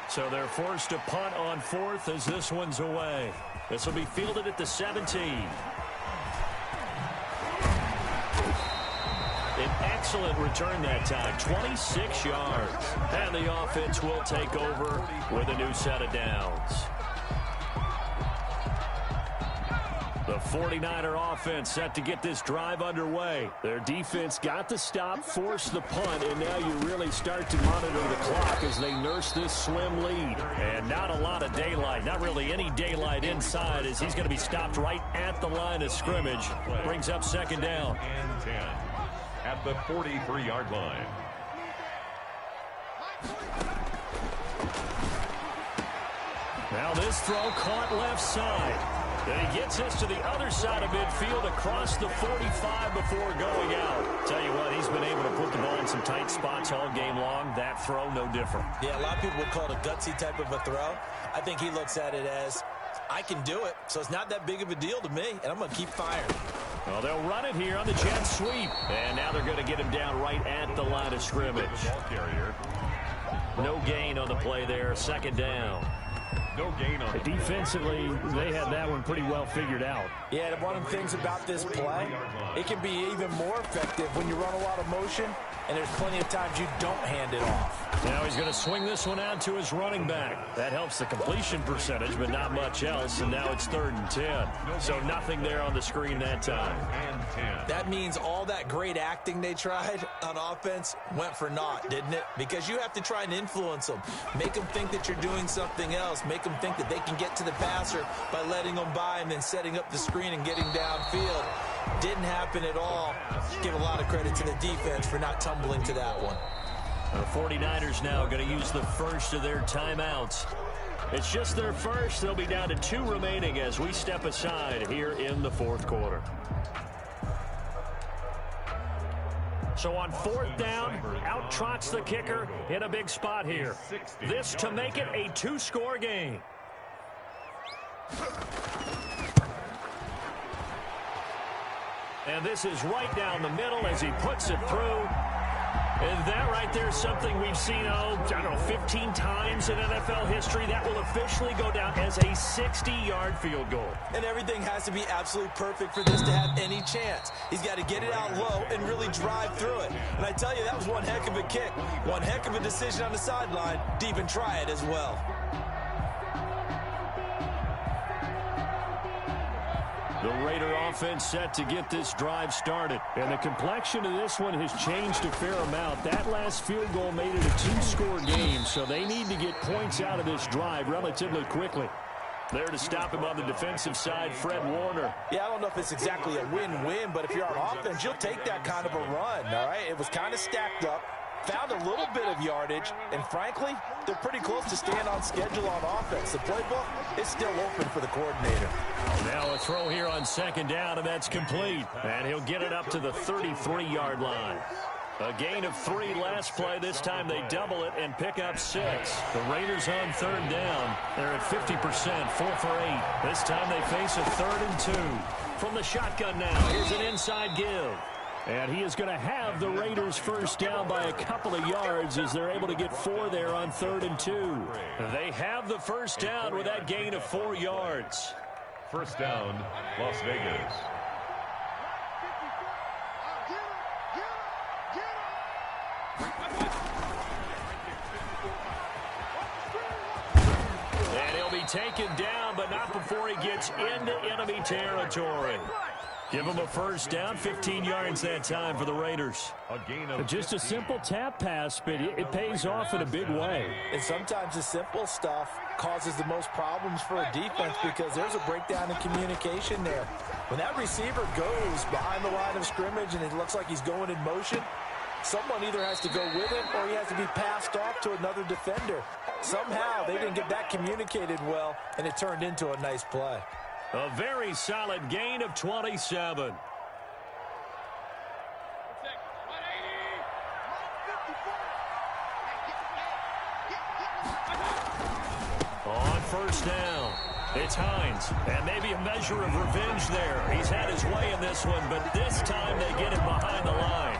So they're forced to punt on 4th as this one's away. This will be fielded at the 17. An excellent return that time, 26 yards. And the offense will take over with a new set of downs. The 49er offense set to get this drive underway. Their defense got the stop, forced the punt, and now you really start to monitor the clock as they nurse this slim lead. And not a lot of daylight, not really any daylight inside as he's going to be stopped right at the line of scrimmage. Brings up 2nd down. at the 43-yard line. Now this throw caught left side. And he gets this to the other side of midfield across the 45 before going out. Tell you what, he's been able to put the ball in some tight spots all game long. That throw, no different. Yeah, a lot of people would call it a gutsy type of a throw. I think he looks at it as, I can do it, so it's not that big of a deal to me, and I'm going to keep firing. Well, they'll run it here on the jet sweep. And now they're going to get him down right at the line of scrimmage. No gain on the play there, second down. No gain on it. Defensively, they had that one pretty well figured out. Yeah, one of the things about this play, it can be even more effective when you run a lot of motion, and there's plenty of times you don't hand it off. Now he's going to swing this one out to his running back. That helps the completion percentage, but not much else, and now it's 3rd and 10. So nothing there on the screen that time. That means all that great acting they tried on offense went for naught, didn't it? Because you have to try and influence them. Make them think that you're doing something else. Make them think that they can get to the passer by letting them by and then setting up the screen and getting downfield. Didn't happen at all. Give a lot of credit to the defense for not tumbling to that one. The 49ers now going to use the first of their timeouts. It's just their first. They'll be down to 2 remaining as we step aside here in the 4th quarter. So on 4th down, out trots the kicker in a big spot here. This to make it a 2-score game. And this is right down the middle as he puts it through. And that right there is something we've seen, I don't know, 15 times in NFL history. That will officially go down as a 60-yard field goal. And everything has to be absolutely perfect for this to have any chance. He's got to get it out low and really drive through it. And I tell you, that was one heck of a kick. One heck of a decision on the sideline to even try it as well. The Raider offense set to get this drive started. And the complexion of this one has changed a fair amount. That last field goal made it a 2-score game, so they need to get points out of this drive relatively quickly. There to stop him on the defensive side, Fred Warner. Yeah, I don't know if it's exactly a win-win, but if you're on offense, you'll take that kind of a run, all right? It was kind of stacked up. Found a little bit of yardage, and frankly, they're pretty close to staying on schedule on offense. The playbook is still open for the coordinator. Now a throw here on 2nd down, and that's complete. And he'll get it up to the 33-yard line. A gain of 3 last play. This time they double it and pick up 6. The Raiders on 3rd down. They're at 50%, 4 for 8. This time they face a 3rd and 2. From the shotgun now, here's an inside give. And he is going to have the Raiders first down by a couple of yards as they're able to get 4 there on 3rd and 2. They have the first down with that gain of 4 yards. First down, Las Vegas. And he'll be taken down, but not before he gets into enemy territory. Give him a first down, 15 yards that time for the Raiders. Just a simple tap pass, but it pays off in a big way. And sometimes the simple stuff causes the most problems for a defense because there's a breakdown in communication there. When that receiver goes behind the line of scrimmage and it looks like he's going in motion, someone either has to go with him or he has to be passed off to another defender. Somehow they didn't get that communicated well, and it turned into a nice play. A very solid gain of 27. On first down, it's Hines. And maybe a measure of revenge there. He's had his way in this one, but this time they get him behind the line.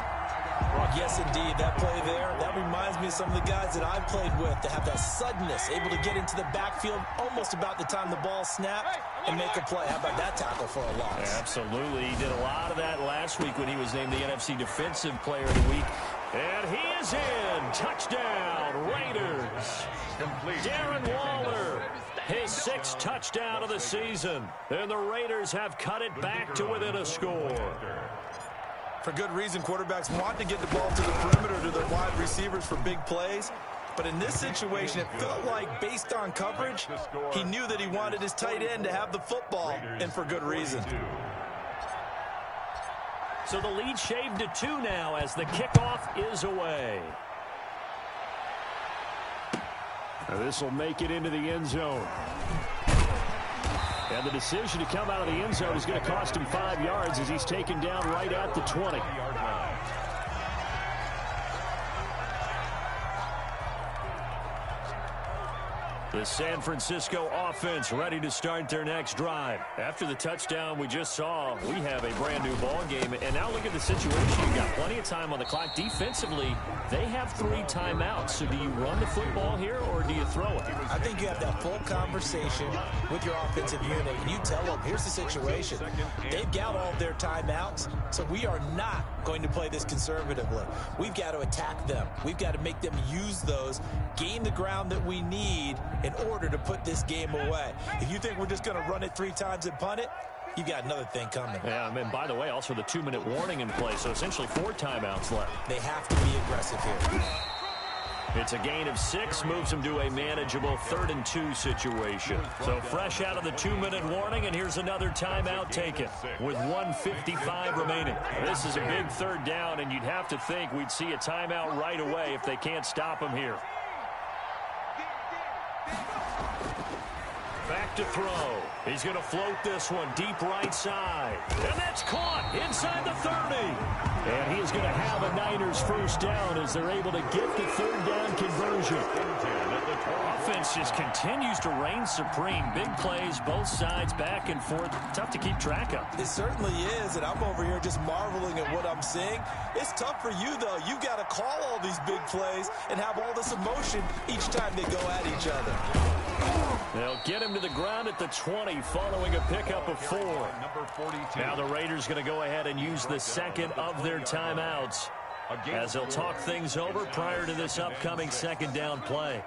Yes, indeed. That play there, that reminds me of some of the guys that I've played with to have that suddenness, able to get into the backfield almost about the time the ball snapped and make a play. How about that tackle for a loss? Absolutely. He did a lot of that last week when he was named the NFC Defensive Player of the Week. And he is in. Touchdown, Raiders. Darren Waller, his 6th touchdown of the season. And the Raiders have cut it back to within a score. For good reason, quarterbacks want to get the ball to the perimeter to their wide receivers for big plays. But in this situation, it felt like, based on coverage, he knew that he wanted his tight end to have the football, and for good reason. So the lead shaved to 2 now as the kickoff is away. This will make it into the end zone. And the decision to come out of the end zone is going to cost him 5 yards as he's taken down right at the 20. The San Francisco offense ready to start their next drive. After the touchdown we just saw, we have a brand new ball game. And now look at the situation. You've got plenty of time on the clock. Defensively, they have 3 timeouts. So do you run the football here or do you throw it? I think you have that full conversation with your offensive unit, and you tell them, here's the situation. They've got all of their timeouts, so we are not going to play this conservatively. We've got to attack them. We've got to make them use those, gain the ground that we need in order to put this game away. If you think we're just going to run it 3 times and punt it, you got another thing coming. Yeah, and by the way, also the 2-minute warning in play, so essentially 4 timeouts left. They have to be aggressive here. It's a gain of 6, moves them to a manageable 3rd and 2 situation. So fresh out of the 2-minute warning, and here's another timeout taken with 1:55 remaining. This is a big 3rd down, and you'd have to think we'd see a timeout right away if they can't stop him here. Back to throw. He's going to float this one deep right side. And that's caught inside the 30. And he is going to have a Niners first down as they're able to get the 3rd down conversion. Offense just continues to reign supreme. Big plays, both sides, back and forth. Tough to keep track of. It certainly is, and I'm over here just marveling at what I'm seeing. It's tough for you, though. You've got to call all these big plays and have all this emotion each time they go at each other. They'll get him to the ground at the 20 following a pickup of 4. Now the Raiders going to go ahead and use the 2nd of their timeouts as they'll talk things over prior to this upcoming 2nd down play.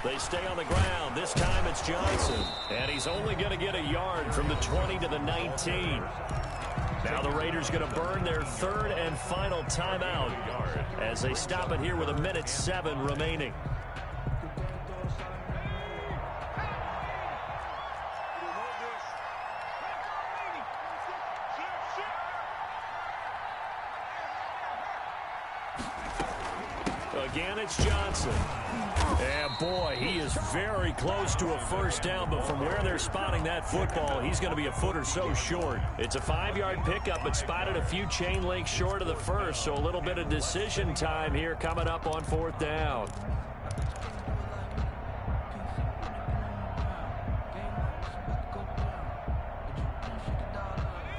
They stay on the ground. This time it's Johnson. And he's only going to get a yard from the 20 to the 19. Now the Raiders going to burn their 3rd and final timeout as they stop it here with 1:07 remaining. Again, it's Johnson. And boy, he is very close to a first down, but from where they're spotting that football, he's going to be a foot or so short. It's a 5-yard pickup, but spotted a few chain links short of the first, so a little bit of decision time here coming up on 4th down.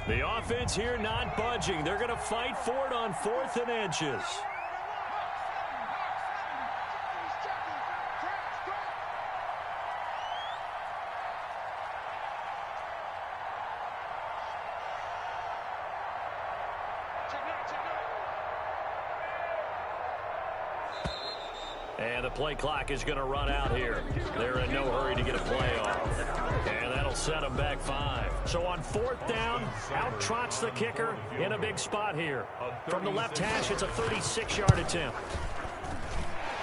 The offense here not budging. They're going to fight for it on 4th and inches. And the play clock is going to run out here. They're in no hurry to get a play off. And that'll set them back 5. So on 4th down, out trots the kicker in a big spot here. From the left hash, it's a 36-yard attempt.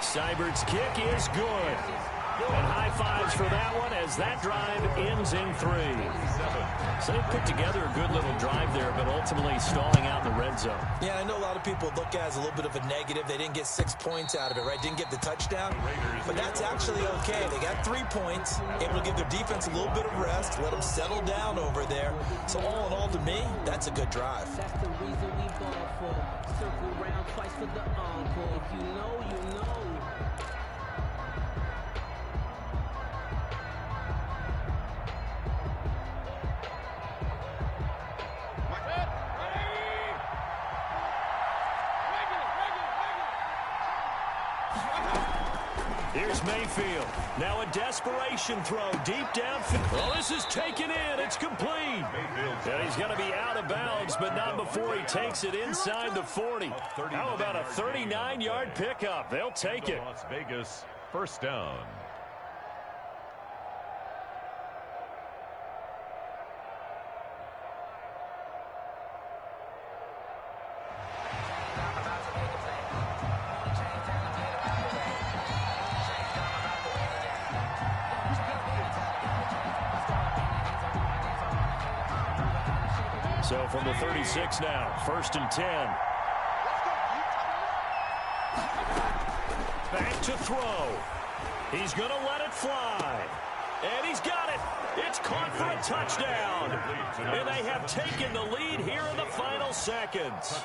Seibert's kick is good. And high fives for that one as that drive ends in 3. So they put together a good little drive there, but ultimately stalling out in the red zone. Yeah, I know a lot of people look at it as a little bit of a negative. They didn't get 6 points out of it, right? Didn't get the touchdown. But that's actually okay. They got 3 points, able to give their defense a little bit of rest, let them settle down over there. So all in all, to me, that's a good drive. That's the reason we ball for. Circle round twice for the encore. If you know, you know. Here's Mayfield. Now a desperation throw deep downfield. Well, this is taken in. It's complete. And he's going to be out of bounds, but not before he takes it inside the 40. How about a 39-yard pickup? They'll take it. Las Vegas, first down. So from the 36 now, 1st and 10. Back to throw. He's going to let it fly. And he's got it. It's caught for a touchdown. And they have taken the lead here in the final seconds.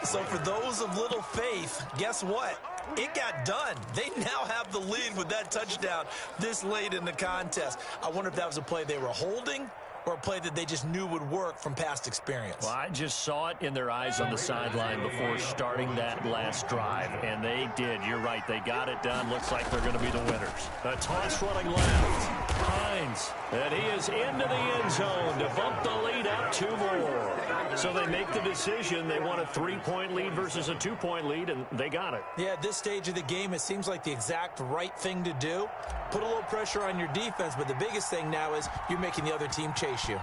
So for those of little faith, guess what? It got done. They now have the lead with that touchdown this late in the contest. I wonder if that was a play they were holding or a play that they just knew would work from past experience. Well, I just saw it in their eyes on the sideline before starting that last drive, and they did. You're right. They got it done. Looks like they're going to be the winners. A toss running left. Hines, and he is into the end zone to bump the lead up 2 more. So they make the decision. They want a 3-point lead versus a 2-point lead, and they got it. Yeah, at this stage of the game, it seems like the exact right thing to do. Put a little pressure on your defense, but the biggest thing now is you're making the other team chase you.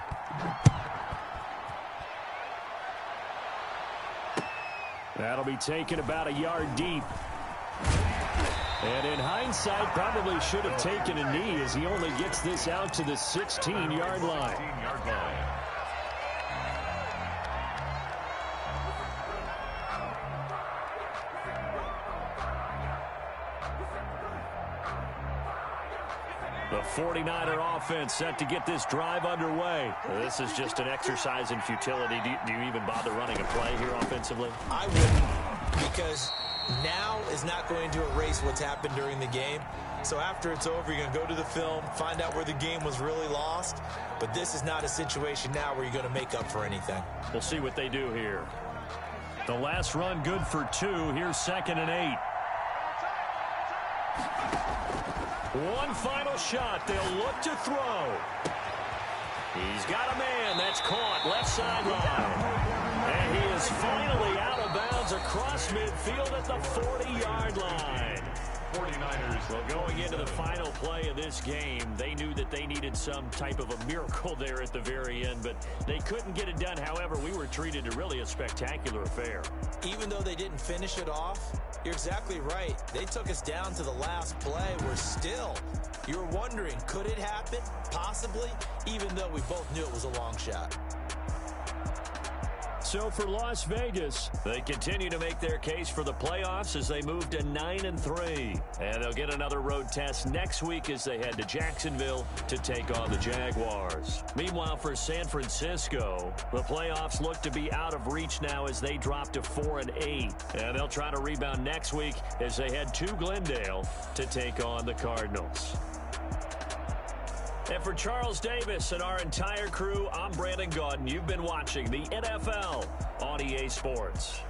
That'll be taken about a yard deep. And in hindsight, probably should have taken a knee as he only gets this out to the 16-yard line. The 49er offense set to get this drive underway. This is just an exercise in futility. Do you even bother running a play here offensively? I wouldn't, because now is not going to erase what's happened during the game. So after it's over, you're going to go to the film, find out where the game was really lost. But this is not a situation now where you're going to make up for anything. We'll see what they do here. The last run good for 2. Here's 2nd and 8. One final shot. They'll look to throw. He's got a man. That's caught. Left sideline. And he is finally out of bounds across midfield at the 40-yard line. 49ers. Well, going into the final play of this game, they knew that they needed some type of a miracle there at the very end, but they couldn't get it done. However, we were treated to really a spectacular affair. Even though they didn't finish it off, you're exactly right. They took us down to the last play. We're still, you're wondering, could it happen? Possibly, even though we both knew it was a long shot. So for Las Vegas, they continue to make their case for the playoffs as they move to 9-3. And they'll get another road test next week as they head to Jacksonville to take on the Jaguars. Meanwhile, for San Francisco, the playoffs look to be out of reach now as they drop to 4-8. And they'll try to rebound next week as they head to Glendale to take on the Cardinals. And for Charles Davis and our entire crew, I'm Brandon Gaudin. You've been watching the NFL on EA Sports.